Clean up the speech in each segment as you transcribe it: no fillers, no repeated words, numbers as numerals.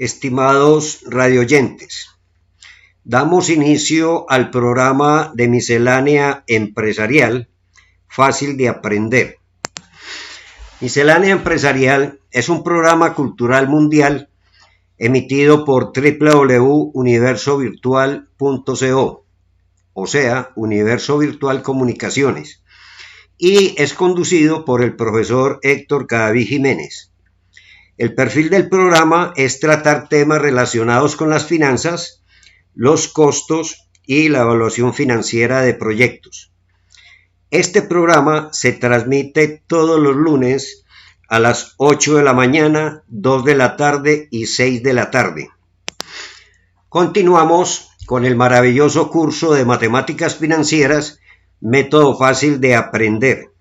Estimados radioyentes, damos inicio al programa de miscelánea empresarial fácil de aprender. Miscelánea empresarial es un programa cultural mundial emitido por www.universovirtual.co, o sea, Universo Virtual Comunicaciones, y es conducido por el profesor Héctor Cadavid Jiménez. El perfil del programa es tratar temas relacionados con las finanzas, los costos y la evaluación financiera de proyectos. Este programa se transmite todos los lunes a las 8 de la mañana, 2 de la tarde y 6 de la tarde. Continuamos con el maravilloso curso de matemáticas financieras, método fácil de aprender,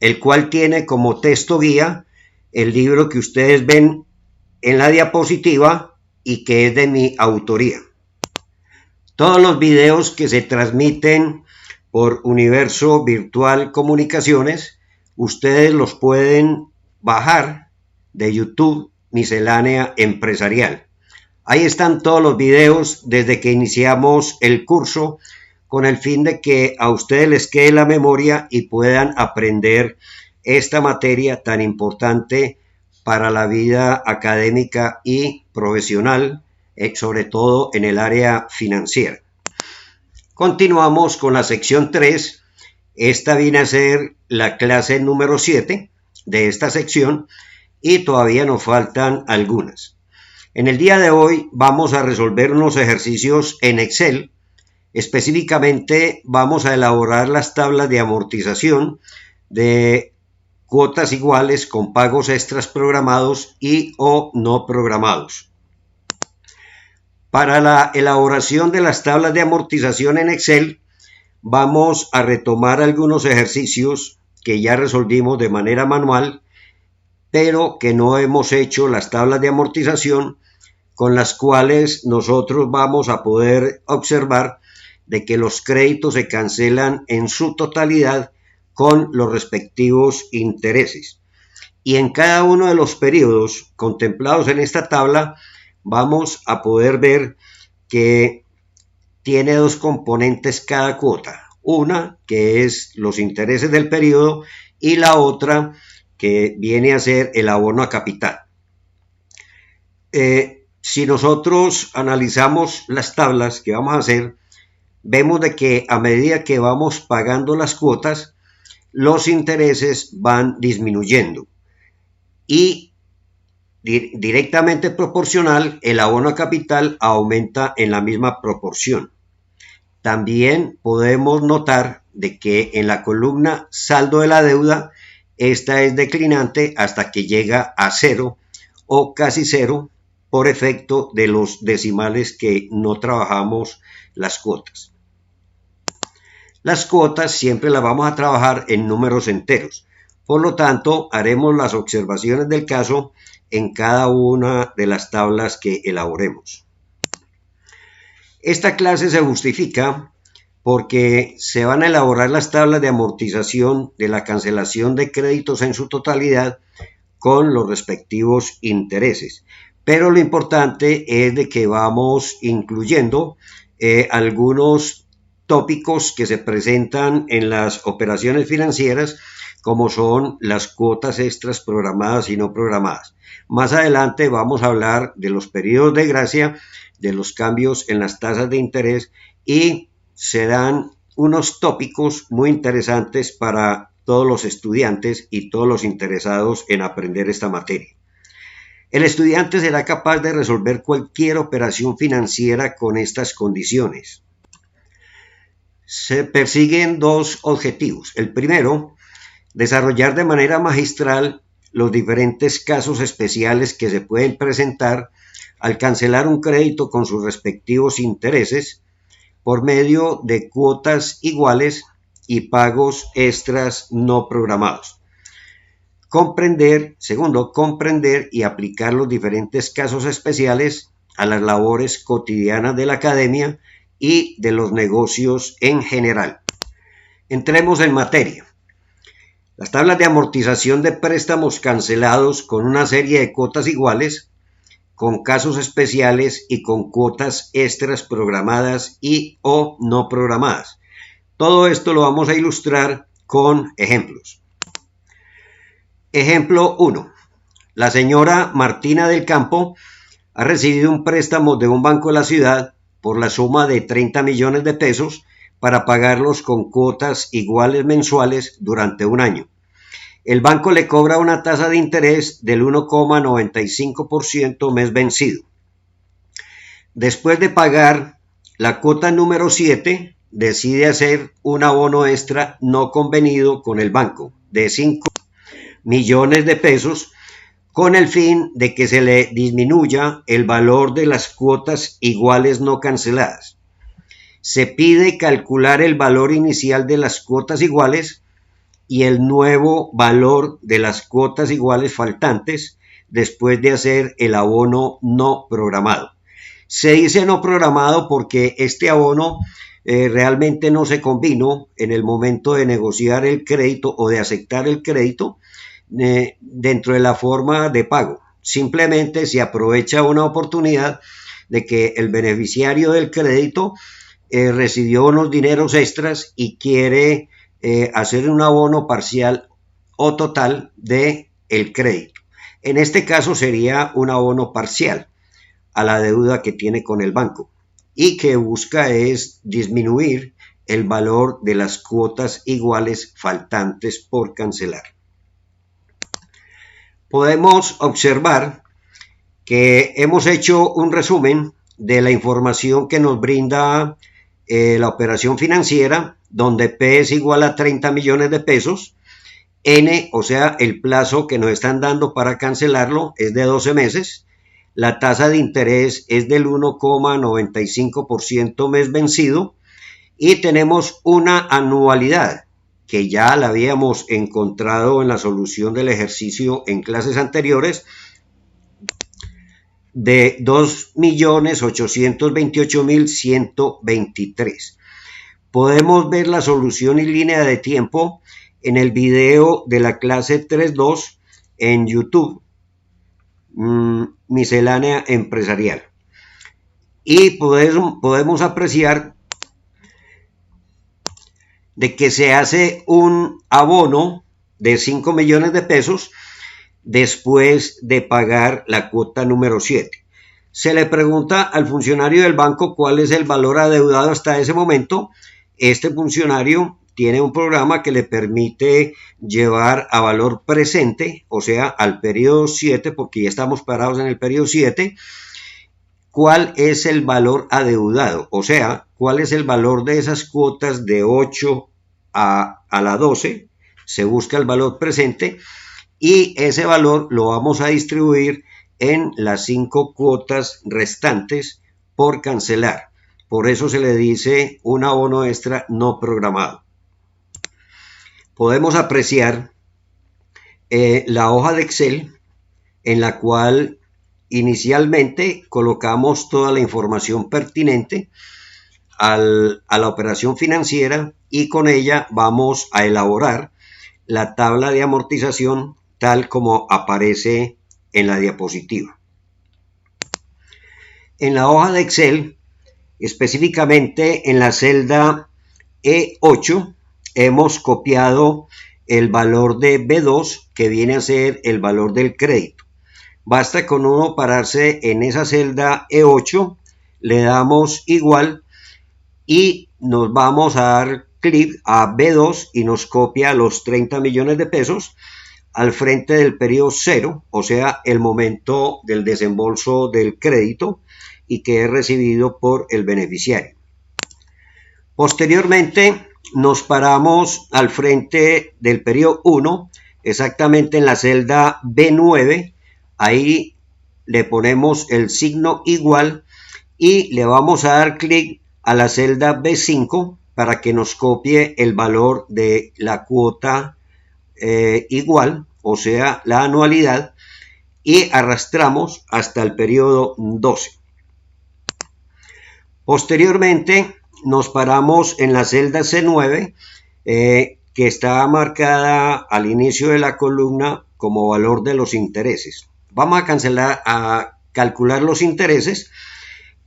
el cual tiene como texto guía el libro que ustedes ven en la diapositiva y que es de mi autoría. Todos los videos que se transmiten por Universo Virtual Comunicaciones, ustedes los pueden bajar de YouTube Miscelánea Empresarial. Ahí están todos los videos desde que iniciamos el curso, con el fin de que a ustedes les quede la memoria y puedan aprender esta materia tan importante para la vida académica y profesional, sobre todo en el área financiera. Continuamos con la sección 3. Esta viene a ser la clase número 7 de esta sección y todavía nos faltan algunas. En el día de hoy vamos a resolver unos ejercicios en Excel. Específicamente vamos a elaborar las tablas de amortización de cuotas iguales con pagos extras programados y o no programados. Para la elaboración de las tablas de amortización en Excel, vamos a retomar algunos ejercicios que ya resolvimos de manera manual, pero que no hemos hecho las tablas de amortización, con las cuales nosotros vamos a poder observar de que los créditos se cancelan en su totalidad con los respectivos intereses. Y en cada uno de los periodos contemplados en esta tabla vamos a poder ver que tiene dos componentes cada cuota. Una que es los intereses del periodo y la otra que viene a ser el abono a capital. Si nosotros analizamos las tablas que vamos a hacer, vemos de que a medida que vamos pagando las cuotas, los intereses van disminuyendo y directamente proporcional, el abono a capital aumenta en la misma proporción. También podemos notar de que en la columna saldo de la deuda, esta es declinante hasta que llega a cero o casi cero por efecto de los decimales que no trabajamos las cuotas. Las cuotas siempre las vamos a trabajar en números enteros. Por lo tanto, haremos las observaciones del caso en cada una de las tablas que elaboremos. Esta clase se justifica porque se van a elaborar las tablas de amortización de la cancelación de créditos en su totalidad con los respectivos intereses. Pero lo importante es de que vamos incluyendo algunos tópicos que se presentan en las operaciones financieras, como son las cuotas extras programadas y no programadas. Más adelante vamos a hablar de los periodos de gracia, de los cambios en las tasas de interés y se dan unos tópicos muy interesantes para todos los estudiantes y todos los interesados en aprender esta materia. El estudiante será capaz de resolver cualquier operación financiera con estas condiciones. Se persiguen dos objetivos. El primero, desarrollar de manera magistral los diferentes casos especiales que se pueden presentar al cancelar un crédito con sus respectivos intereses por medio de cuotas iguales y pagos extras no programados. Segundo, comprender y aplicar los diferentes casos especiales a las labores cotidianas de la academia y de los negocios en general. Entremos en materia. Las tablas de amortización de préstamos cancelados con una serie de cuotas iguales con casos especiales y con cuotas extras programadas y o no programadas. Todo esto lo vamos a ilustrar con ejemplos. Ejemplo 1. La señora Martina del Campo ha recibido un préstamo de un banco de la ciudad por la suma de 30 millones de pesos para pagarlos con cuotas iguales mensuales durante un año. El banco le cobra una tasa de interés del 1,95% mes vencido. Después de pagar la cuota número 7, decide hacer un abono extra no convenido con el banco de 5 millones de pesos con el fin de que se le disminuya el valor de las cuotas iguales no canceladas. Se pide calcular el valor inicial de las cuotas iguales y el nuevo valor de las cuotas iguales faltantes después de hacer el abono no programado. Se dice no programado porque este abono realmente no se convino en el momento de negociar el crédito o de aceptar el crédito dentro de la forma de pago. Simplemente se aprovecha una oportunidad de que el beneficiario del crédito recibió unos dineros extras y quiere hacer un abono parcial o total de el crédito. En este caso sería un abono parcial a la deuda que tiene con el banco y que busca es disminuir el valor de las cuotas iguales faltantes por cancelar. Podemos observar que hemos hecho un resumen de la información que nos brinda la operación financiera, donde P es igual a 30 millones de pesos, N, o sea, el plazo que nos están dando para cancelarlo es de 12 meses, la tasa de interés es del 1,95% mes vencido y tenemos una anualidad que ya la habíamos encontrado en la solución del ejercicio en clases anteriores, de 2.828.123. Podemos ver la solución y línea de tiempo en el video de la clase 3.2 en YouTube, miscelánea empresarial. Y podemos apreciar de que se hace un abono de 5 millones de pesos después de pagar la cuota número 7. Se le pregunta al funcionario del banco cuál es el valor adeudado hasta ese momento. Este funcionario tiene un programa que le permite llevar a valor presente, o sea, al periodo 7, porque ya estamos parados en el periodo 7, cuál es el valor adeudado, o sea, cuál es el valor de esas cuotas de 8 a la 12, se busca el valor presente y ese valor lo vamos a distribuir en las 5 cuotas restantes por cancelar. Por eso se le dice un abono extra no programado. Podemos apreciar la hoja de Excel en la cual inicialmente colocamos toda la información pertinente a la operación financiera y con ella vamos a elaborar la tabla de amortización tal como aparece en la diapositiva. En la hoja de Excel, específicamente en la celda E8, hemos copiado el valor de B2 que viene a ser el valor del crédito. Basta con uno pararse en esa celda E8, le damos igual y nos vamos a dar clic a B2 y nos copia los 30 millones de pesos al frente del periodo 0, o sea, el momento del desembolso del crédito y que es recibido por el beneficiario. Posteriormente nos paramos al frente del periodo 1, exactamente en la celda B9, ahí le ponemos el signo igual y le vamos a dar clic a la celda B5 para que nos copie el valor de la cuota igual, o sea, la anualidad, y arrastramos hasta el periodo 12. Posteriormente nos paramos en la celda C9 que está marcada al inicio de la columna como valor de los intereses. Vamos a calcular los intereses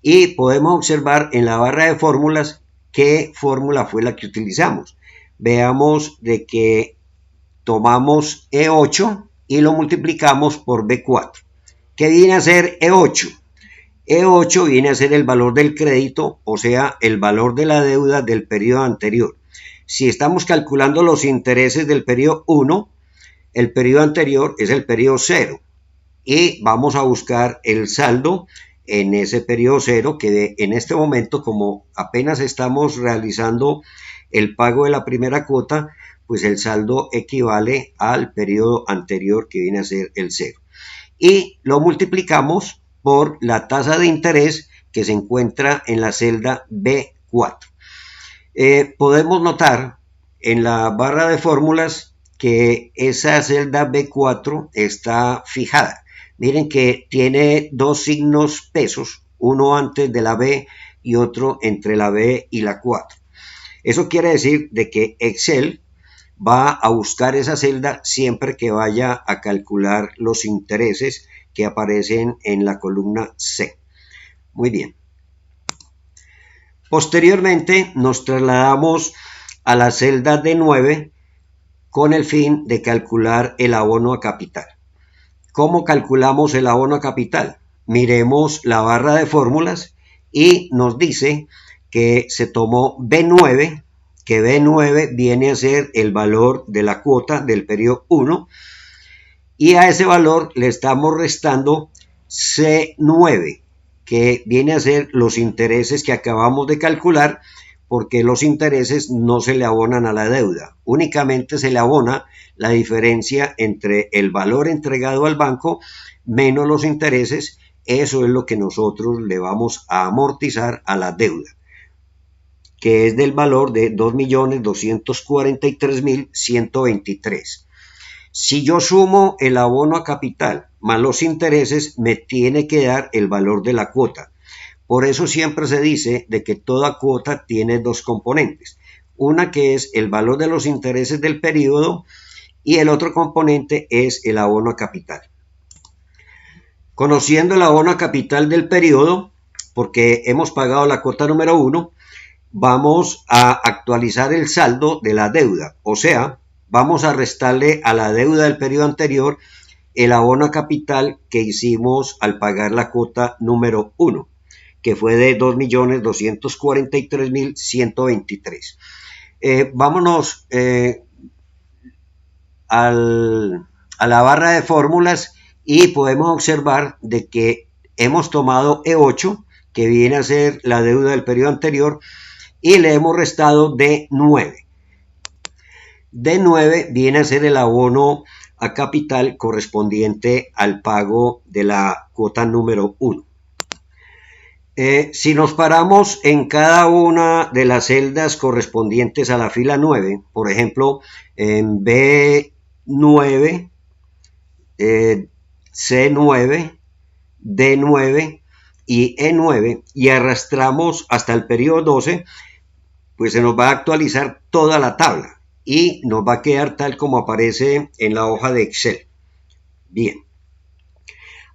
y podemos observar en la barra de fórmulas qué fórmula fue la que utilizamos. Veamos de que tomamos E8 y lo multiplicamos por B4. ¿Qué viene a ser E8? E8 viene a ser el valor del crédito, o sea, el valor de la deuda del periodo anterior. Si estamos calculando los intereses del periodo 1, el periodo anterior es el periodo 0 y vamos a buscar el saldo en ese periodo 0 que en este momento, como apenas estamos realizando el pago de la primera cuota, pues el saldo equivale al periodo anterior que viene a ser el 0. Y lo multiplicamos por la tasa de interés que se encuentra en la celda B4. Podemos notar en la barra de fórmulas que esa celda B4 está fijada. Miren que tiene dos signos pesos, uno antes de la B y otro entre la B y la 4. Eso quiere decir de que Excel va a buscar esa celda siempre que vaya a calcular los intereses que aparecen en la columna C. Muy bien. Posteriormente nos trasladamos a la celda D9 con el fin de calcular el abono a capital. ¿Cómo calculamos el abono a capital? Miremos la barra de fórmulas y nos dice que se tomó B9, que B9 viene a ser el valor de la cuota del periodo 1 y a ese valor le estamos restando C9, que viene a ser los intereses que acabamos de calcular, porque los intereses no se le abonan a la deuda, únicamente se le abona la diferencia entre el valor entregado al banco menos los intereses. Eso es lo que nosotros le vamos a amortizar a la deuda, que es del valor de 2.243.123. Si yo sumo el abono a capital más los intereses, me tiene que dar el valor de la cuota. Por eso siempre se dice de que toda cuota tiene dos componentes. Una que es el valor de los intereses del periodo y el otro componente es el abono a capital. Conociendo el abono a capital del periodo, porque hemos pagado la cuota número 1, vamos a actualizar el saldo de la deuda. O sea, vamos a restarle a la deuda del periodo anterior el abono a capital que hicimos al pagar la cuota número 1. Que fue de 2.243.123. Vámonos a la barra de fórmulas y podemos observar de que hemos tomado E8, que viene a ser la deuda del periodo anterior, y le hemos restado D9. D9 viene a ser el abono a capital correspondiente al pago de la cuota número 1. Si nos paramos en cada una de las celdas correspondientes a la fila 9, por ejemplo, en B9, C9, D9 y E9, y arrastramos hasta el periodo 12, pues se nos va a actualizar toda la tabla y nos va a quedar tal como aparece en la hoja de Excel. Bien.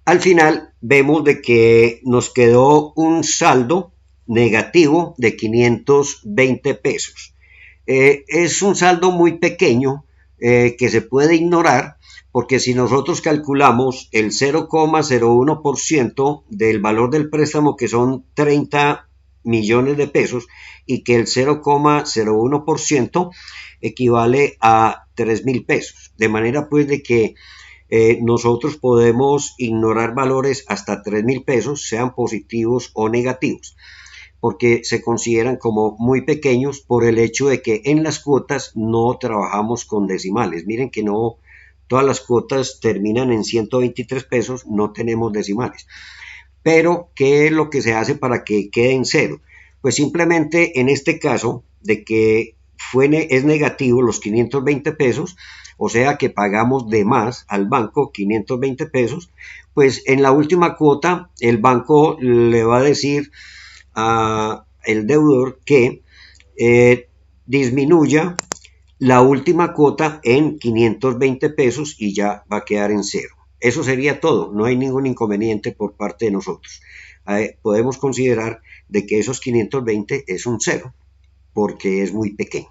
Al final vemos de que nos quedó un saldo negativo de 520 pesos. Es un saldo muy pequeño que se puede ignorar, porque si nosotros calculamos el 0,01% del valor del préstamo, que son 30 millones de pesos, y que el 0,01% equivale a 3.000 pesos. De manera pues de que nosotros podemos ignorar valores hasta 3.000 pesos, sean positivos o negativos, porque se consideran como muy pequeños por el hecho de que en las cuotas no trabajamos con decimales. Miren que no todas las cuotas terminan en 123 pesos, no tenemos decimales. Pero, ¿qué es lo que se hace para que quede en cero? Pues simplemente en este caso de que es negativo los 520 pesos, o sea que pagamos de más al banco 520 pesos, pues en la última cuota el banco le va a decir al deudor que disminuya la última cuota en 520 pesos y ya va a quedar en cero. Eso sería todo, no hay ningún inconveniente por parte de nosotros. Podemos considerar de que esos 520 es un cero, porque es muy pequeño.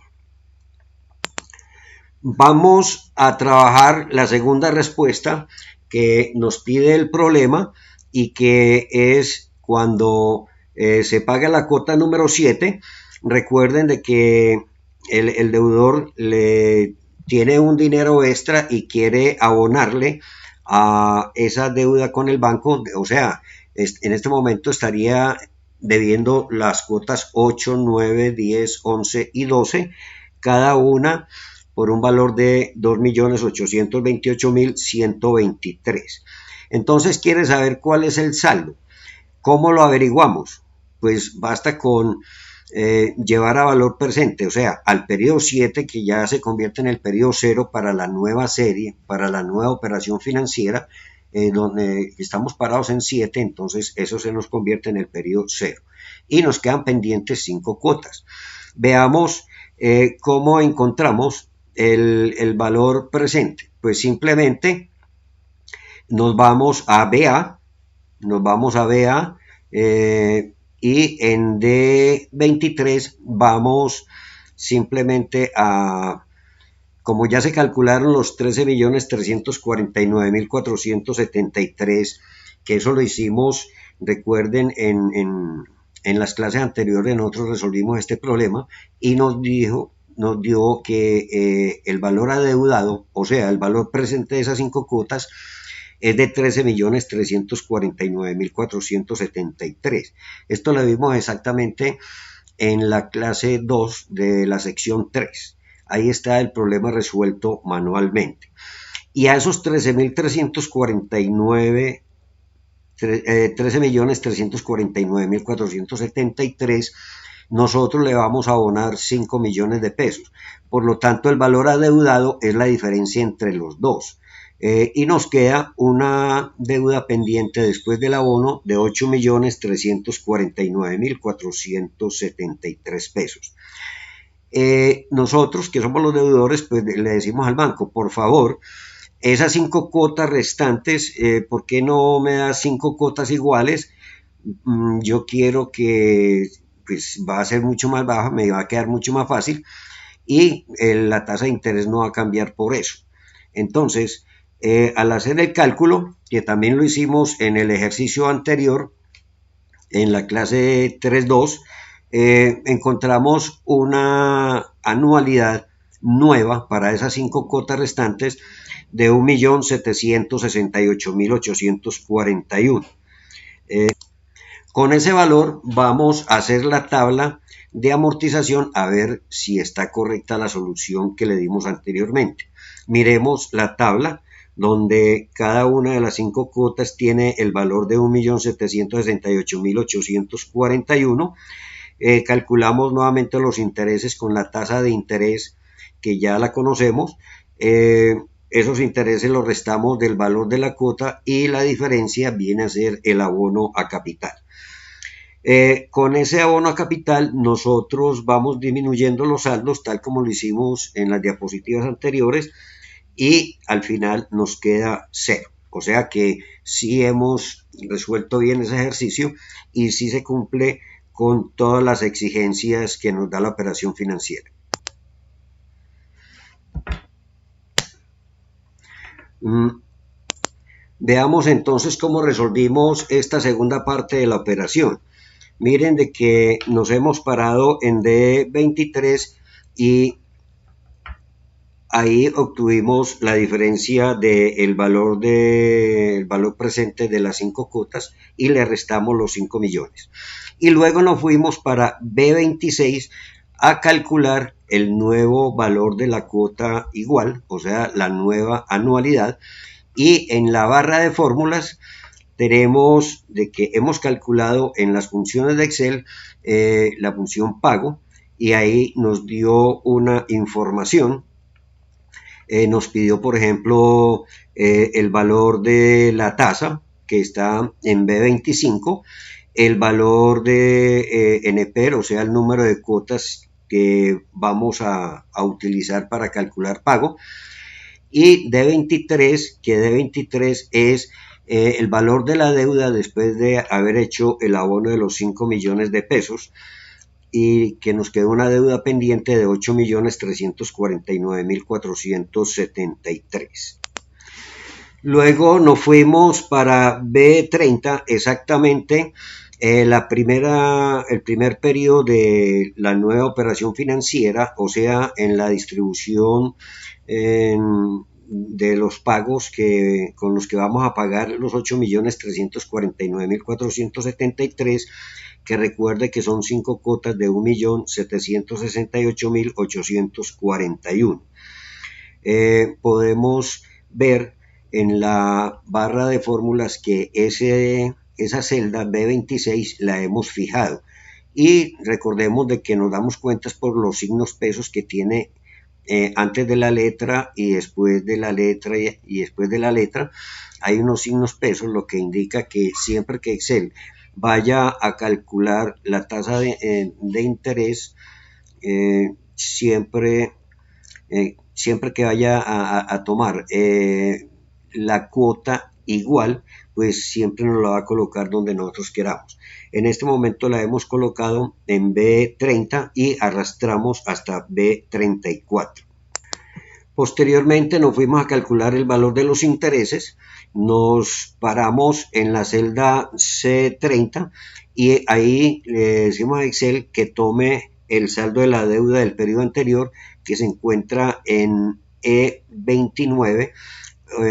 Vamos a trabajar la segunda respuesta que nos pide el problema y que es cuando se paga la cuota número 7. Recuerden de que el deudor le tiene un dinero extra y quiere abonarle a esa deuda con el banco, o sea, en este momento estaría debiendo las cuotas 8, 9, 10, 11 y 12, cada una por un valor de 2.828.123. Entonces quiere saber cuál es el saldo. ¿Cómo lo averiguamos? Pues basta con llevar a valor presente, o sea, al periodo 7, que ya se convierte en el periodo 0 para la nueva serie, para la nueva operación financiera, donde estamos parados en 7, entonces eso se nos convierte en el periodo 0. Y nos quedan pendientes 5 cuotas. Veamos cómo encontramos el valor presente. Pues simplemente nos vamos a BA, y en D23 vamos simplemente a, como ya se calcularon los 13.349.473, que eso lo hicimos, recuerden, en las clases anteriores nosotros resolvimos este problema y nos dio que el valor adeudado, o sea, el valor presente de esas 5 cuotas, es de 13.349.473. Esto lo vimos exactamente en la clase 2 de la sección 3. Ahí está el problema resuelto manualmente. Y a esos 13.349.473, nosotros le vamos a abonar 5 millones de pesos. Por lo tanto, el valor adeudado es la diferencia entre los dos. Y nos queda una deuda pendiente después del abono de 8.349.473 pesos. Nosotros, que somos los deudores, pues le decimos al banco, por favor, esas 5 cuotas restantes, ¿por qué no me das 5 cuotas iguales? Yo quiero que pues va a ser mucho más baja, me va a quedar mucho más fácil y la tasa de interés no va a cambiar por eso. Entonces, al hacer el cálculo, que también lo hicimos en el ejercicio anterior, en la clase 3.2, encontramos una anualidad nueva para esas 5 cuotas restantes de 1.768.841. Con ese valor vamos a hacer la tabla de amortización a ver si está correcta la solución que le dimos anteriormente. Miremos la tabla donde cada una de las 5 cuotas tiene el valor de 1.768.841. Calculamos nuevamente los intereses con la tasa de interés que ya la conocemos. Esos intereses los restamos del valor de la cuota y la diferencia viene a ser el abono a capital. Con ese abono a capital nosotros vamos disminuyendo los saldos tal como lo hicimos en las diapositivas anteriores y al final nos queda 0. O sea que sí hemos resuelto bien ese ejercicio y sí se cumple con todas las exigencias que nos da la operación financiera. Veamos entonces cómo resolvimos esta segunda parte de la operación. Miren de que nos hemos parado en D23 y ahí obtuvimos la diferencia del valor presente de las 5 cuotas y le restamos los 5 millones. Y luego nos fuimos para B26 a calcular el nuevo valor de la cuota igual, o sea, la nueva anualidad. Y en la barra de fórmulas tenemos de que hemos calculado en las funciones de Excel la función pago y ahí nos dio una información. Nos pidió, por ejemplo, el valor de la tasa que está en B25, el valor de NPER, o sea, el número de cuotas que vamos a utilizar para calcular pago. y D23, que D23 es el valor de la deuda después de haber hecho el abono de los 5 millones de pesos, y que nos quedó una deuda pendiente de 8.349.473. Luego nos fuimos para B30, exactamente el primer periodo de la nueva operación financiera, o sea, en la distribución de los pagos con los que vamos a pagar los 8.349.473, que recuerde que son 5 cuotas de 1.768.841. Podemos ver en la barra de fórmulas que esa celda B26 la hemos fijado, y recordemos de que nos damos cuenta por los signos pesos que tiene antes de la letra y después de la letra, y después de la letra hay unos signos pesos, lo que indica que siempre que Excel vaya a calcular la tasa de interés, siempre que vaya a tomar la cuota igual, pues siempre nos la va a colocar donde nosotros queramos. En este momento la hemos colocado en B30 y arrastramos hasta B34. Posteriormente nos fuimos a calcular el valor de los intereses, nos paramos en la celda C30 y ahí le decimos a Excel que tome el saldo de la deuda del periodo anterior, que se encuentra en E29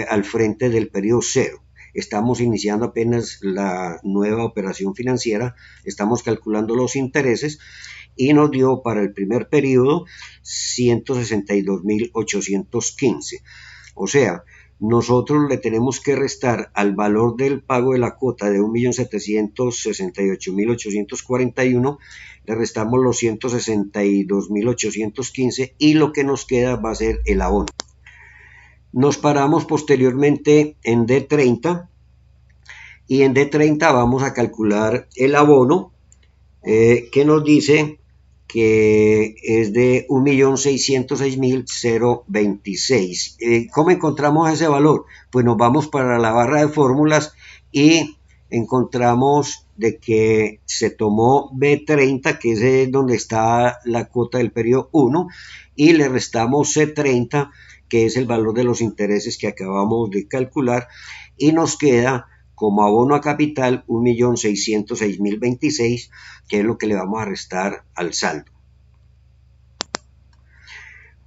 al frente del periodo 0. Estamos iniciando apenas la nueva operación financiera, estamos calculando los intereses y nos dio para el primer periodo 162.815. O sea, nosotros le tenemos que restar al valor del pago de la cuota de 1.768.841, le restamos los 162.815 y lo que nos queda va a ser el abono. Nos paramos posteriormente en D30 y en D30 vamos a calcular el abono, que nos dice que es de 1.606.026. ¿Cómo encontramos ese valor? Pues nos vamos para la barra de fórmulas y encontramos de que se tomó B30, que es donde está la cuota del periodo 1, y le restamos C30, que es el valor de los intereses que acabamos de calcular, y nos queda como abono a capital 1.606.026, que es lo que le vamos a restar al saldo.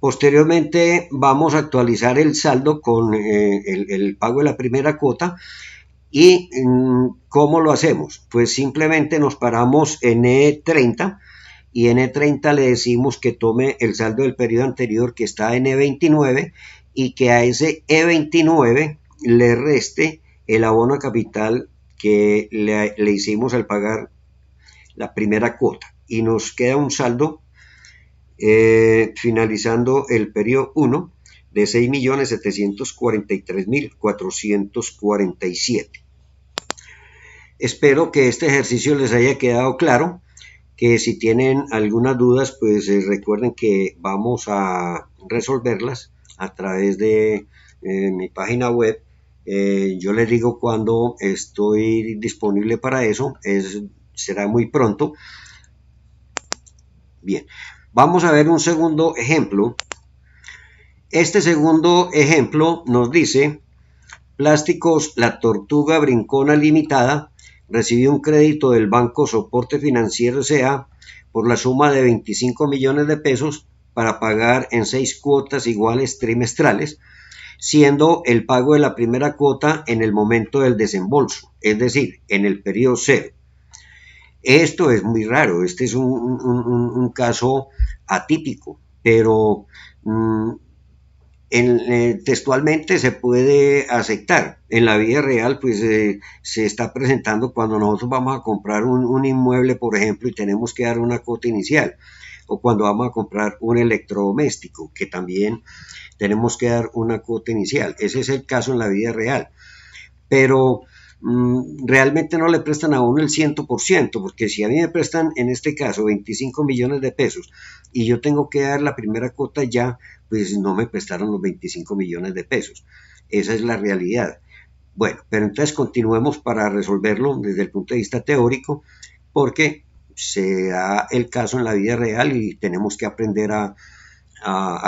Posteriormente vamos a actualizar el saldo con el pago de la primera cuota. ¿Y cómo lo hacemos? Pues simplemente nos paramos en E30 y en E30 le decimos que tome el saldo del periodo anterior, que está en E29, y que a ese E29 le reste el abono a capital que le hicimos al pagar la primera cuota, y nos queda un saldo finalizando el periodo 1 de 6.743.447. Espero que este ejercicio les haya quedado claro, que si tienen algunas dudas, pues recuerden que vamos a resolverlas a través de mi página web. Yo les digo cuando estoy disponible para eso, será muy pronto. Bien, vamos a ver un segundo ejemplo. Este segundo ejemplo nos dice: Plásticos La Tortuga Brincona Limitada recibió un crédito del Banco Soporte Financiero S.A. por la suma de 25 millones de pesos para pagar en 6 cuotas iguales trimestrales, siendo el pago de la primera cuota en el momento del desembolso, es decir, en el periodo 0. Esto es muy raro, este es un caso atípico, pero textualmente se puede aceptar. En la vida real, pues se está presentando cuando nosotros vamos a comprar un inmueble, por ejemplo, y tenemos que dar una cuota inicial, o cuando vamos a comprar un electrodoméstico, que también tenemos que dar una cuota inicial. Ese es el caso en la vida real. Pero realmente no le prestan a uno el 100%, porque si a mí me prestan en este caso 25 millones de pesos y yo tengo que dar la primera cuota ya, pues no me prestaron los 25 millones de pesos. Esa es la realidad. Bueno, pero entonces continuemos para resolverlo desde el punto de vista teórico, porque se da el caso en la vida real y tenemos que aprender a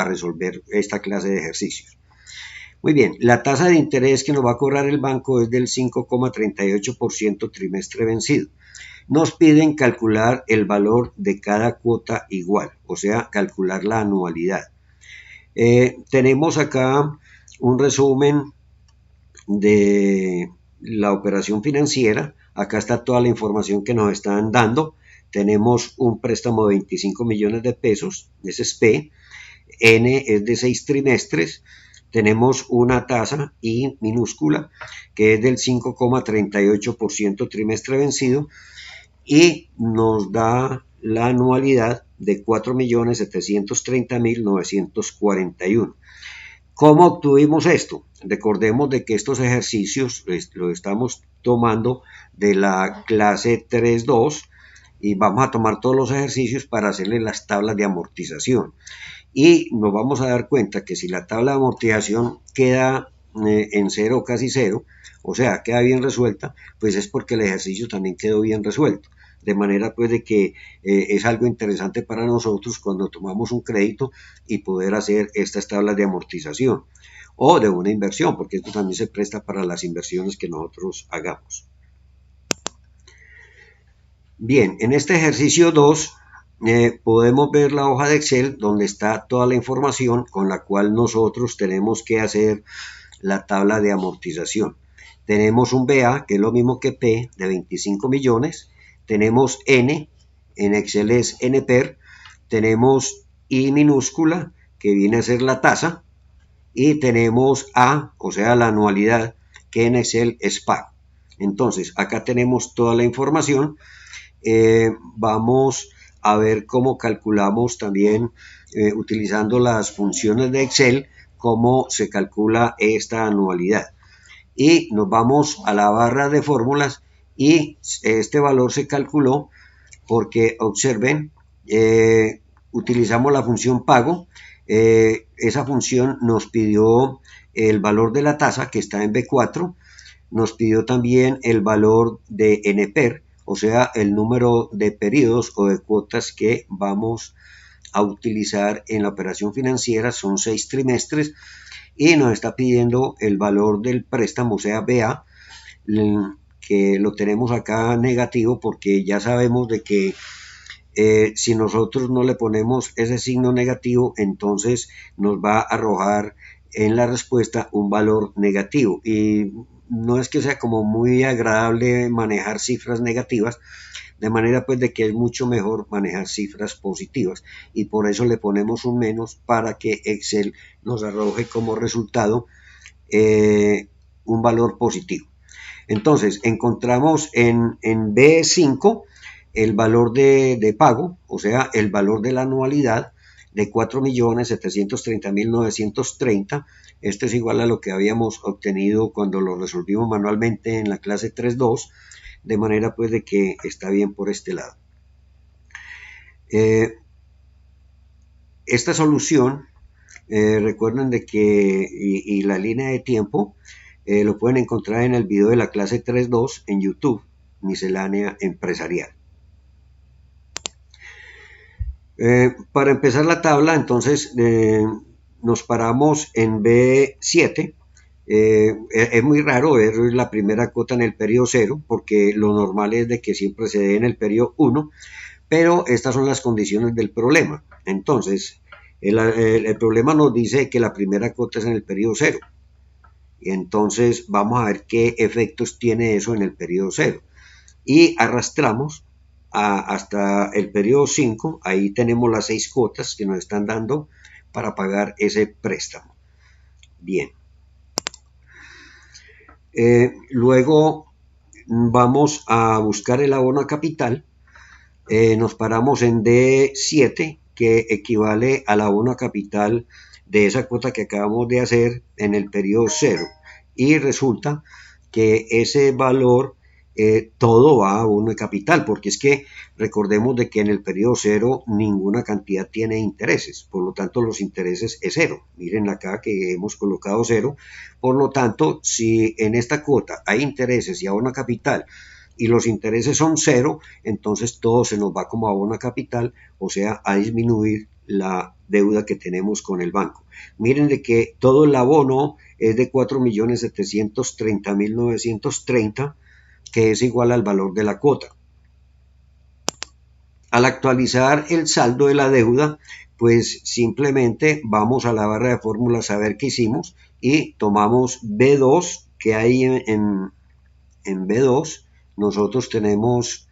resolver esta clase de ejercicios. Muy bien, la tasa de interés que nos va a cobrar el banco es del 5,38% trimestre vencido. Nos piden calcular el valor de cada cuota igual, o sea, calcular la anualidad. Tenemos acá un resumen de la operación financiera. Acá está toda la información que nos están dando. Tenemos un préstamo de 25 millones de pesos, ese es P. N es de 6 trimestres. Tenemos una tasa I minúscula que es del 5,38% trimestre vencido y nos da la anualidad de 4.730.941. ¿Cómo obtuvimos esto? Recordemos de que estos ejercicios los estamos tomando de la clase 3.2 y vamos a tomar todos los ejercicios para hacerle las tablas de amortización. Y nos vamos a dar cuenta que si la tabla de amortización queda en cero, casi cero, o sea, queda bien resuelta, pues es porque el ejercicio también quedó bien resuelto. De manera pues de que es algo interesante para nosotros cuando tomamos un crédito y poder hacer estas tablas de amortización o de una inversión, porque esto también se presta para las inversiones que nosotros hagamos. Bien, en este ejercicio 2 podemos ver la hoja de Excel donde está toda la información con la cual nosotros tenemos que hacer la tabla de amortización. Tenemos un BA, que es lo mismo que P, de 25 millones. Tenemos N, en Excel es NPER. Tenemos I minúscula, que viene a ser la tasa. Y tenemos A, o sea, la anualidad, que en Excel es pago. Entonces, acá tenemos toda la información. Vamos a ver cómo calculamos también utilizando las funciones de Excel cómo se calcula esta anualidad y nos vamos a la barra de fórmulas y este valor se calculó porque observen utilizamos la función pago, esa función nos pidió el valor de la tasa que está en B4, nos pidió también el valor de NPER, o sea, el número de periodos o de cuotas que vamos a utilizar en la operación financiera, son 6 trimestres, y nos está pidiendo el valor del préstamo, o sea, BA, que lo tenemos acá negativo porque ya sabemos de que si nosotros no le ponemos ese signo negativo, entonces nos va a arrojar en la respuesta un valor negativo y no es que sea como muy agradable manejar cifras negativas, de manera pues de que es mucho mejor manejar cifras positivas y por eso le ponemos un menos para que Excel nos arroje como resultado un valor positivo. Entonces encontramos en B5 el valor de pago, o sea, el valor de la anualidad de 4.730.930. Esto es igual a lo que habíamos obtenido cuando lo resolvimos manualmente en la clase 3.2, de manera pues de que está bien por este lado. Esta solución, recuerden de que, y la línea de tiempo, lo pueden encontrar en el video de la clase 3.2 en YouTube, Miscelánea Empresarial. Para empezar la tabla, entonces nos paramos en B7. Es muy raro ver la primera cuota en el periodo 0, porque lo normal es de que siempre se dé en el periodo 1, pero estas son las condiciones del problema. Entonces, el problema nos dice que la primera cuota es en el periodo 0. Y entonces vamos a ver qué efectos tiene eso en el periodo 0. Y arrastramos hasta el periodo 5, ahí tenemos las 6 cuotas que nos están dando para pagar ese préstamo. Bien. Luego vamos a buscar el abono a capital. Nos paramos en D7, que equivale al abono a capital de esa cuota que acabamos de hacer en el periodo 0. Y resulta que ese valor todo va a abono de capital, porque es que recordemos de que en el periodo cero ninguna cantidad tiene intereses, por lo tanto los intereses es cero. Miren acá que hemos colocado cero, por lo tanto si en esta cuota hay intereses y abono a capital y los intereses son cero, entonces todo se nos va como abono a capital, o sea, a disminuir la deuda que tenemos con el banco. Miren de que todo el abono es de 4.730.930, que es igual al valor de la cuota. Al actualizar el saldo de la deuda, pues simplemente vamos a la barra de fórmulas a ver qué hicimos y tomamos B2, que hay en B2 nosotros tenemos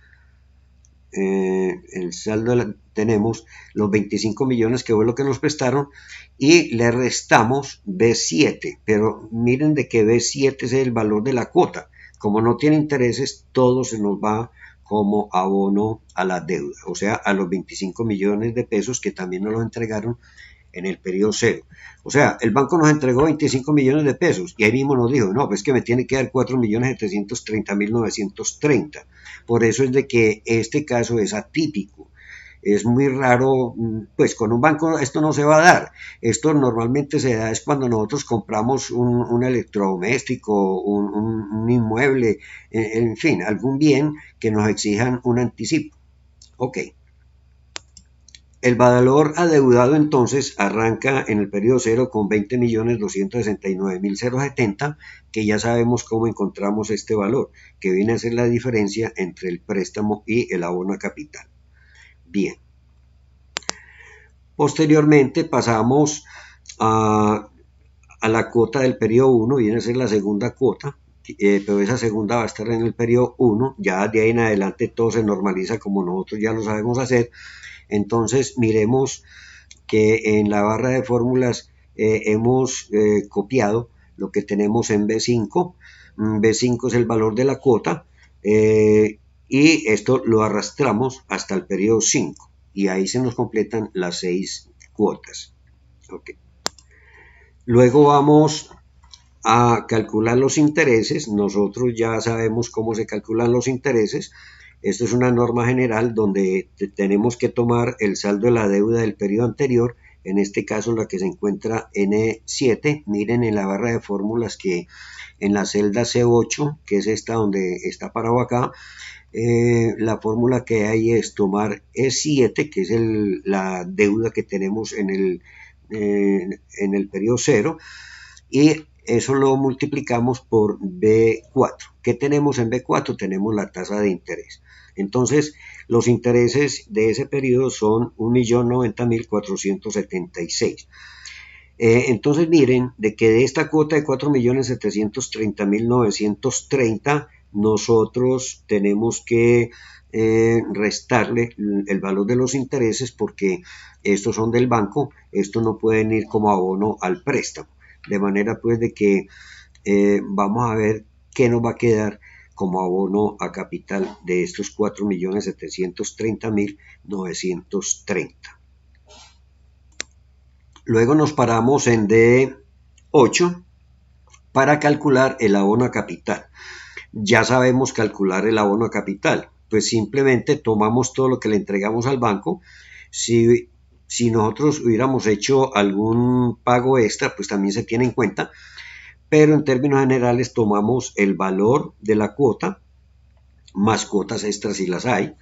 el saldo, tenemos los 25 millones que fue lo que nos prestaron y le restamos B7, pero miren de que B7 es el valor de la cuota. Como no tiene intereses, todo se nos va como abono a la deuda, o sea, a los 25 millones de pesos que también nos los entregaron en el periodo cero. O sea, el banco nos entregó 25 millones de pesos y ahí mismo nos dijo, no, pues que me tiene que dar 4.730.930. Por eso es de que este caso es atípico. Es muy raro, pues con un banco esto no se va a dar. Esto normalmente se da es cuando nosotros compramos un electrodoméstico, un inmueble, en fin, algún bien que nos exijan un anticipo. Ok. El valor adeudado entonces arranca en el periodo cero con 20.269.070, que ya sabemos cómo encontramos este valor, que viene a ser la diferencia entre el préstamo y el abono a capital. Bien. Posteriormente pasamos a la cuota del periodo 1, viene a ser la segunda cuota, pero esa segunda va a estar en el periodo 1, ya de ahí en adelante todo se normaliza como nosotros ya lo sabemos hacer. Entonces miremos que en la barra de fórmulas hemos copiado lo que tenemos en B5. B5 es el valor de la cuota y esto lo arrastramos hasta el periodo 5 y ahí se nos completan las 6 cuotas. Okay. Luego vamos a calcular los intereses. Nosotros ya sabemos cómo se calculan los intereses. Esto es una norma general donde tenemos que tomar el saldo de la deuda del periodo anterior, en este caso la que se encuentra N7. Miren en la barra de fórmulas que en la celda C8, que es esta donde está parado acá, la fórmula que hay es tomar E7, que es la deuda que tenemos en el periodo cero, y eso lo multiplicamos por B4. ¿Qué tenemos en B4? Tenemos la tasa de interés. Entonces, los intereses de ese periodo son 1.090.476. Entonces, miren, de que de esta cuota de 4.730.930, nosotros tenemos que restarle el valor de los intereses porque estos son del banco, estos no pueden ir como abono al préstamo. De manera pues de que vamos a ver qué nos va a quedar como abono a capital de estos 4.730.930. Luego nos paramos en D8 para calcular el abono a capital. Ya sabemos calcular el abono a capital, pues simplemente tomamos todo lo que le entregamos al banco. Si nosotros hubiéramos hecho algún pago extra, pues también se tiene en cuenta, pero en términos generales tomamos el valor de la cuota, más cuotas extras si las hay,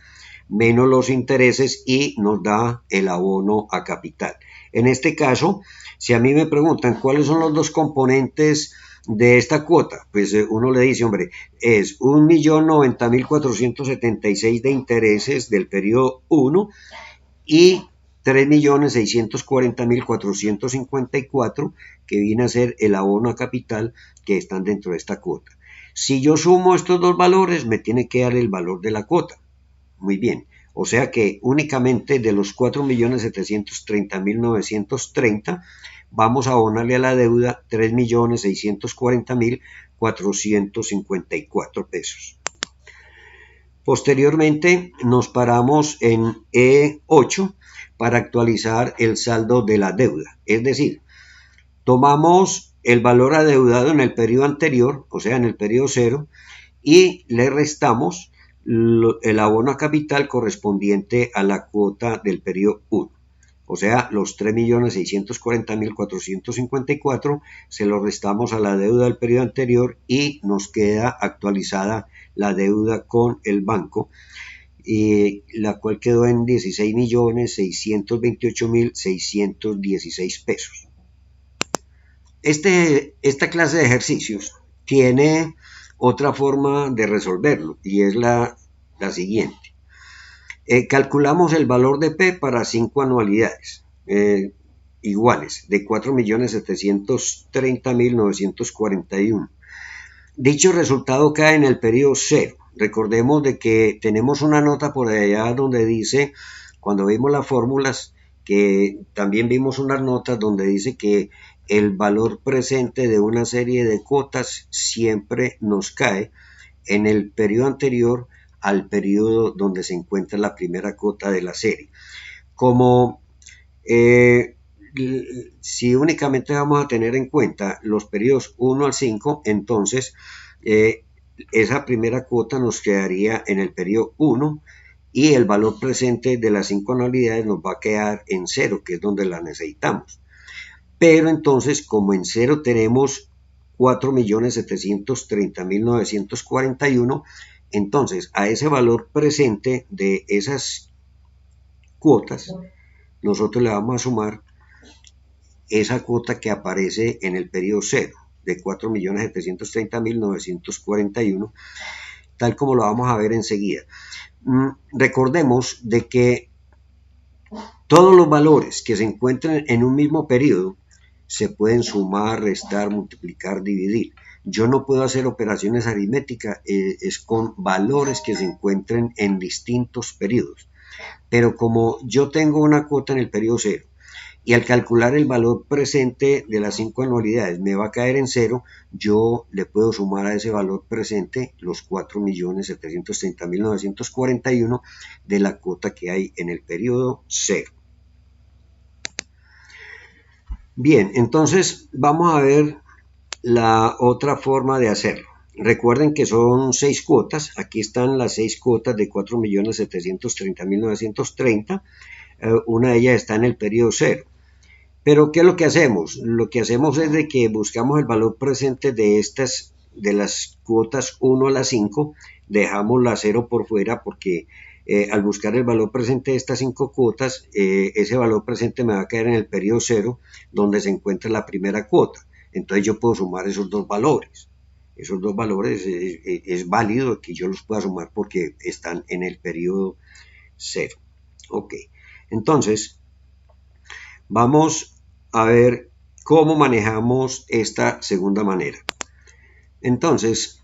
menos los intereses y nos da el abono a capital. En este caso, si a mí me preguntan cuáles son los dos componentes de esta cuota, pues uno le dice, hombre, es 1.090.476 de intereses del periodo 1 y 3.640.454 que viene a ser el abono a capital que están dentro de esta cuota. Si yo sumo estos dos valores, me tiene que dar el valor de la cuota. Muy bien, o sea que únicamente de los 4.730.930 vamos a abonarle a la deuda 3.640.454 pesos. Posteriormente nos paramos en E8 para actualizar el saldo de la deuda. Es decir, tomamos el valor adeudado en el periodo anterior, o sea, en el periodo 0, y le restamos el abono a capital correspondiente a la cuota del periodo 1. O sea, los 3.640.454 se lo restamos a la deuda del periodo anterior y nos queda actualizada la deuda con el banco, la cual quedó en 16.628.616 pesos. Esta clase de ejercicios tiene otra forma de resolverlo y es la siguiente. Calculamos el valor de P para 5 anualidades iguales de 4.730.941. Dicho resultado cae en el periodo 0. Recordemos de que tenemos una nota por allá donde dice, cuando vimos las fórmulas, que también vimos unas notas donde dice que el valor presente de una serie de cuotas siempre nos cae en el periodo anterior al periodo donde se encuentra la primera cuota de la serie. Como si únicamente vamos a tener en cuenta los periodos 1 al 5, entonces esa primera cuota nos quedaría en el periodo 1 y el valor presente de las 5 anualidades nos va a quedar en 0, que es donde la necesitamos. Pero entonces, como en 0 tenemos 4.730.941, entonces a ese valor presente de esas cuotas, nosotros le vamos a sumar esa cuota que aparece en el periodo 0 de 4.730.941, tal como lo vamos a ver enseguida. Recordemos de que todos los valores que se encuentren en un mismo periodo se pueden sumar, restar, multiplicar, dividir. Yo no puedo hacer operaciones aritméticas, es con valores que se encuentren en distintos periodos. Pero como yo tengo una cuota en el periodo 0 y al calcular el valor presente de las 5 anualidades me va a caer en 0, yo le puedo sumar a ese valor presente los 4.730.941 de la cuota que hay en el periodo 0. Bien, entonces vamos a ver la otra forma de hacerlo. Recuerden que son 6 cuotas. Aquí están las 6 cuotas de 4.730.930. Una de ellas está en el periodo 0. Pero ¿qué es lo que hacemos? Lo que hacemos es de que buscamos el valor presente de las cuotas 1 a la 5. Dejamos la 0 por fuera porque al buscar el valor presente de estas 5 cuotas, ese valor presente me va a caer en el periodo 0, donde se encuentra la primera cuota. Entonces yo puedo sumar esos dos valores. Esos dos valores es válido que yo los pueda sumar porque están en el periodo 0. Ok, entonces vamos a ver cómo manejamos esta segunda manera. Entonces,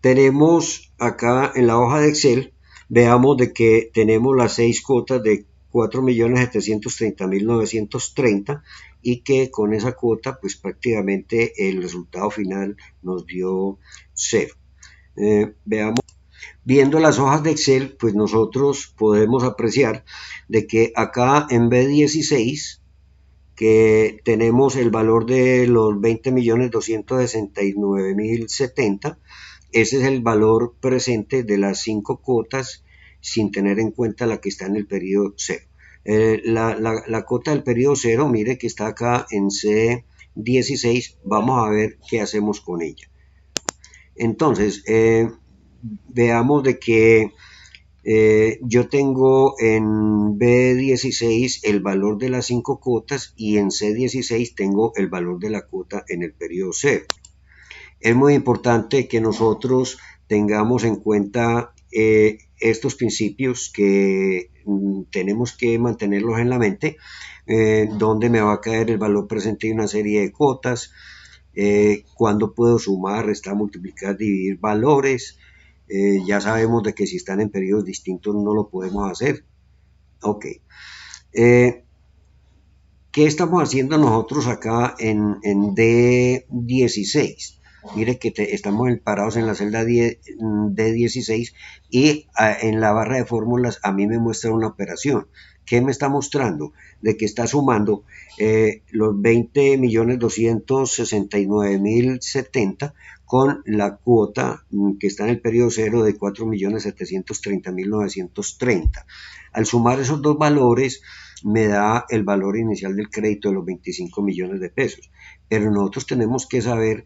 tenemos acá en la hoja de Excel, veamos de que tenemos las 6 cuotas de 4.730.930 y que con esa cuota pues prácticamente el resultado final nos dio 0. Veamos, viendo las hojas de Excel pues nosotros podemos apreciar de que acá en B16 que tenemos el valor de los 20.269.070, ese es el valor presente de las 5 cuotas sin tener en cuenta la que está en el periodo 0. La cuota del periodo 0, mire que está acá en C16, vamos a ver qué hacemos con ella. Entonces, veamos de que yo tengo en B16 el valor de las 5 cuotas y en C16 tengo el valor de la cuota en el periodo 0. Es muy importante que nosotros tengamos en cuenta estos principios que tenemos que mantenerlos en la mente, donde me va a caer el valor presente de una serie de cuotas, cuándo puedo sumar, restar, multiplicar, dividir valores. Ya sabemos de que si están en periodos distintos no lo podemos hacer. Ok. ¿Qué estamos haciendo nosotros acá en D16? Mire que estamos parados en la celda 10, D16 y en la barra de fórmulas a mí me muestra una operación. ¿Qué me está mostrando? De que está sumando los 20.269.070 con la cuota que está en el periodo cero de 4.730.930. Al sumar esos dos valores me da el valor inicial del crédito de los 25 millones de pesos. Pero nosotros tenemos que saber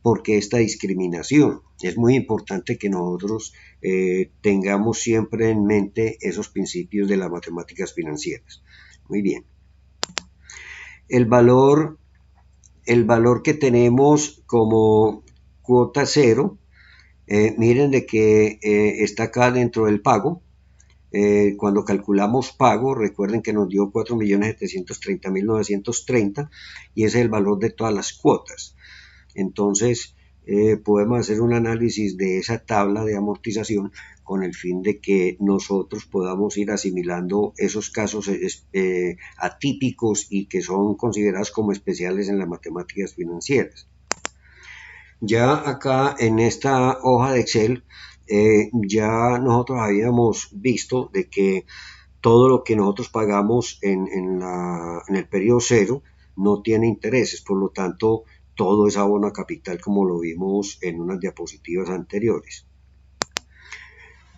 por qué esta discriminación. Es muy importante que nosotros tengamos siempre en mente esos principios de las matemáticas financieras. Muy bien. El valor que tenemos como cuota cero, miren de que está acá dentro del pago. Cuando calculamos pago, recuerden que nos dio 4.730.930 y ese es el valor de todas las cuotas. Entonces, podemos hacer un análisis de esa tabla de amortización con el fin de que nosotros podamos ir asimilando esos casos atípicos y que son considerados como especiales en las matemáticas financieras. Ya acá en esta hoja de Excel, ya nosotros habíamos visto de que todo lo que nosotros pagamos en el periodo cero no tiene intereses, por lo tanto todo es abono a capital como lo vimos en unas diapositivas anteriores.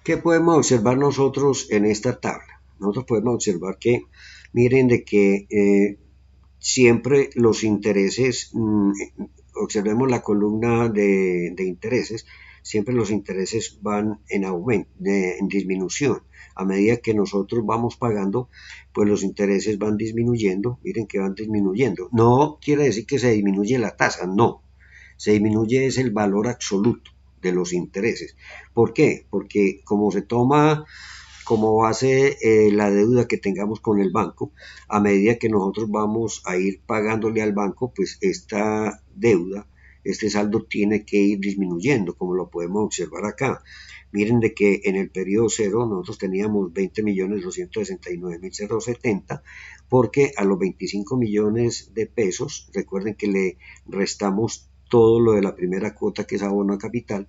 ¿Qué podemos observar nosotros en esta tabla? Nosotros podemos observar que, miren de que siempre los intereses, observemos la columna de intereses, siempre los intereses van en aumento, en disminución. A medida que nosotros vamos pagando, pues los intereses van disminuyendo. Miren que van disminuyendo. No quiere decir que se disminuye la tasa, no. Se disminuye es el valor absoluto de los intereses. ¿Por qué? Porque como se toma como base la deuda que tengamos con el banco, a medida que nosotros vamos a ir pagándole al banco, pues esta deuda, este saldo tiene que ir disminuyendo, como lo podemos observar acá. Miren de que en el periodo cero nosotros teníamos 20.269.070 porque a los 25 millones de pesos, recuerden que le restamos todo lo de la primera cuota que es abono a capital,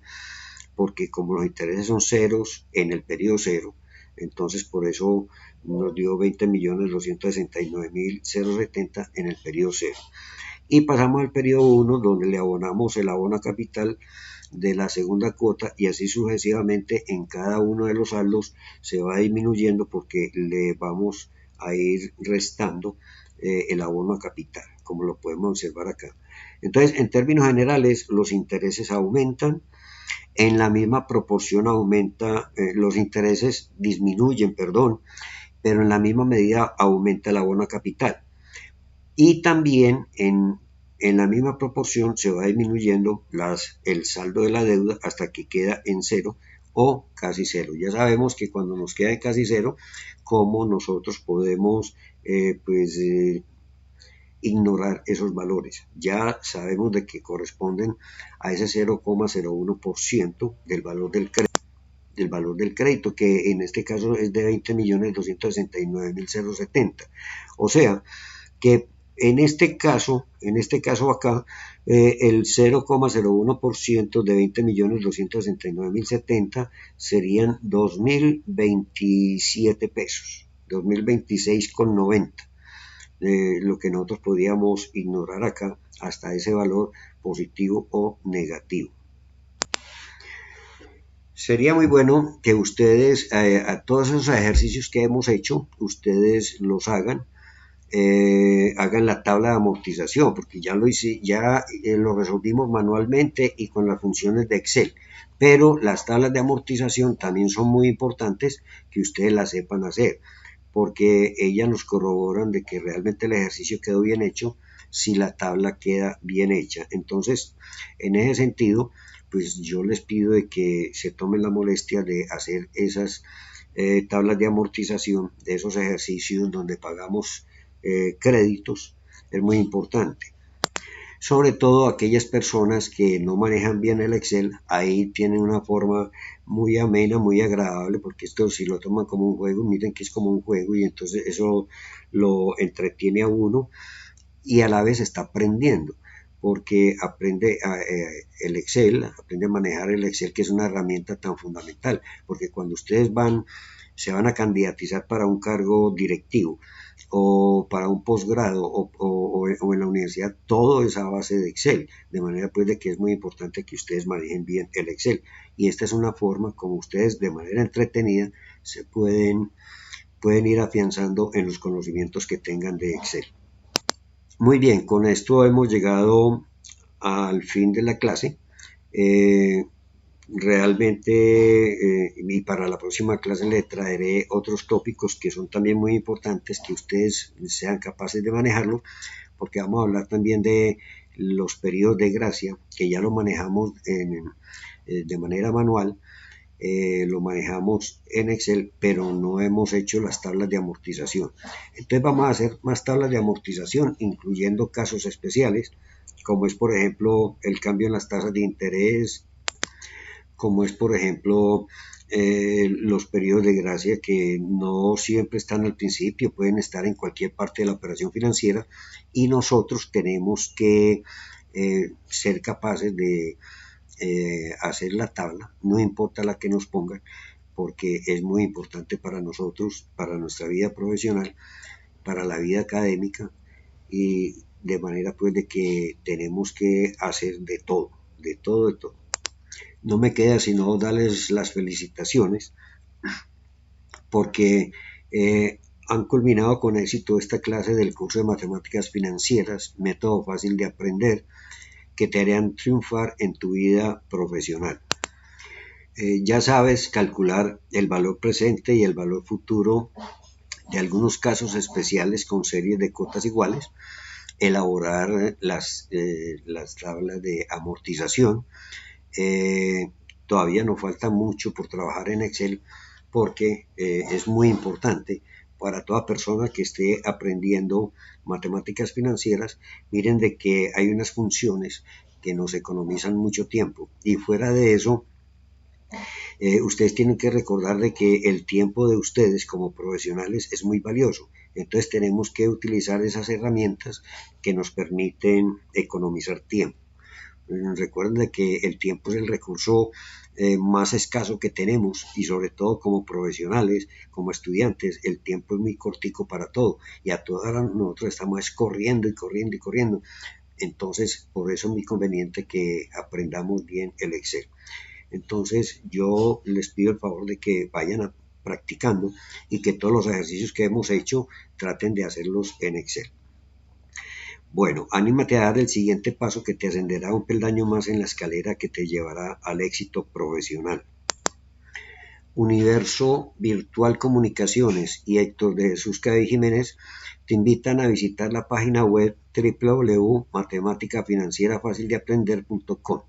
porque como los intereses son ceros en el periodo cero, entonces por eso nos dio 20.269.070 en el periodo cero. Y pasamos al periodo 1 donde le abonamos el abono a capital de la segunda cuota y así sucesivamente en cada uno de los saldos se va disminuyendo porque le vamos a ir restando el abono a capital, como lo podemos observar acá. Entonces, en términos generales, los intereses aumentan, en la misma proporción los intereses disminuyen, perdón, pero en la misma medida aumenta el abono a capital. Y también en la misma proporción se va disminuyendo el saldo de la deuda hasta que queda en cero o casi cero. Ya sabemos que cuando nos queda en casi cero, cómo nosotros podemos ignorar esos valores. Ya sabemos de que corresponden a ese 0,01% del valor del crédito, que en este caso es de 20.269.070. O sea, que en este caso acá, el 0,01% de 20.269.070 serían 2.027 pesos, 2.026,90. Lo que nosotros podíamos ignorar acá hasta ese valor positivo o negativo. Sería muy bueno que ustedes, a todos esos ejercicios que hemos hecho, ustedes los hagan la tabla de amortización, porque ya lo resolvimos manualmente y con las funciones de Excel. Pero las tablas de amortización también son muy importantes que ustedes las sepan hacer, porque ellas nos corroboran de que realmente el ejercicio quedó bien hecho si la tabla queda bien hecha. Entonces, en ese sentido, pues yo les pido de que se tomen la molestia de hacer esas tablas de amortización de esos ejercicios donde pagamos créditos. Es muy importante. Sobre todo aquellas personas que no manejan bien el Excel, ahí tienen una forma muy amena, muy agradable, porque esto si lo toman como un juego, miren que es como un juego y entonces eso lo entretiene a uno y a la vez está aprendiendo, porque aprende el Excel, aprende a manejar el Excel, que es una herramienta tan fundamental, porque cuando ustedes se van a candidatizar para un cargo directivo o para un posgrado o en la universidad, todo es a base de Excel, de manera pues de que es muy importante que ustedes manejen bien el Excel, y esta es una forma como ustedes de manera entretenida se pueden ir afianzando en los conocimientos que tengan de Excel. Muy bien, con esto hemos llegado al fin de la clase. Realmente, y para la próxima clase le traeré otros tópicos que son también muy importantes, que ustedes sean capaces de manejarlo, porque vamos a hablar también de los periodos de gracia, que ya lo manejamos de manera manual, lo manejamos en Excel, pero no hemos hecho las tablas de amortización. Entonces vamos a hacer más tablas de amortización, incluyendo casos especiales, como es por ejemplo el cambio en las tasas de interés, como es por ejemplo los periodos de gracia, que no siempre están al principio, pueden estar en cualquier parte de la operación financiera, y nosotros tenemos que ser capaces de hacer la tabla, no importa la que nos pongan, porque es muy importante para nosotros, para nuestra vida profesional, para la vida académica, y de manera pues de que tenemos que hacer de todo, de todo, de todo. No me queda sino darles las felicitaciones porque han culminado con éxito esta clase del curso de matemáticas financieras, método fácil de aprender, que te harán triunfar en tu vida profesional. Ya sabes calcular el valor presente y el valor futuro de algunos casos especiales con series de cotas iguales, elaborar las tablas de amortización. Todavía nos falta mucho por trabajar en Excel, porque es muy importante para toda persona que esté aprendiendo matemáticas financieras. Miren de que hay unas funciones que nos economizan mucho tiempo, y fuera de eso, ustedes tienen que recordar de que el tiempo de ustedes como profesionales es muy valioso. Entonces tenemos que utilizar esas herramientas que nos permiten economizar tiempo. Recuerden que el tiempo es el recurso más escaso que tenemos, y sobre todo como profesionales, como estudiantes, el tiempo es muy cortico para todo, y a todas horas nosotros estamos corriendo y corriendo y corriendo. Entonces por eso es muy conveniente que aprendamos bien el Excel. Entonces yo les pido el favor de que vayan practicando, y que todos los ejercicios que hemos hecho traten de hacerlos en Excel. Bueno, anímate a dar el siguiente paso, que te ascenderá un peldaño más en la escalera que te llevará al éxito profesional. Universo Virtual Comunicaciones y Héctor de Jesús Cabello Jiménez te invitan a visitar la página web www.matemáticafinancierafacildeaprender.com,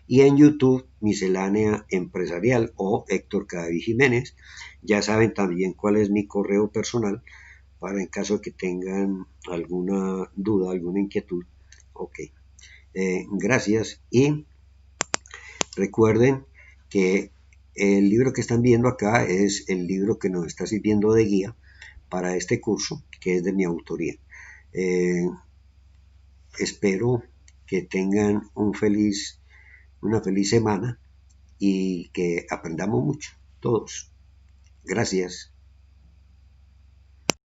y en YouTube Miscelánea Empresarial o Héctor Cadavid Jiménez. Ya saben también cuál es mi correo personal, para en caso de que tengan alguna duda, alguna inquietud. Ok, gracias, y recuerden que el libro que están viendo acá es el libro que nos está sirviendo de guía para este curso, que es de mi autoría. Espero que tengan una feliz semana, y que aprendamos mucho todos. Gracias.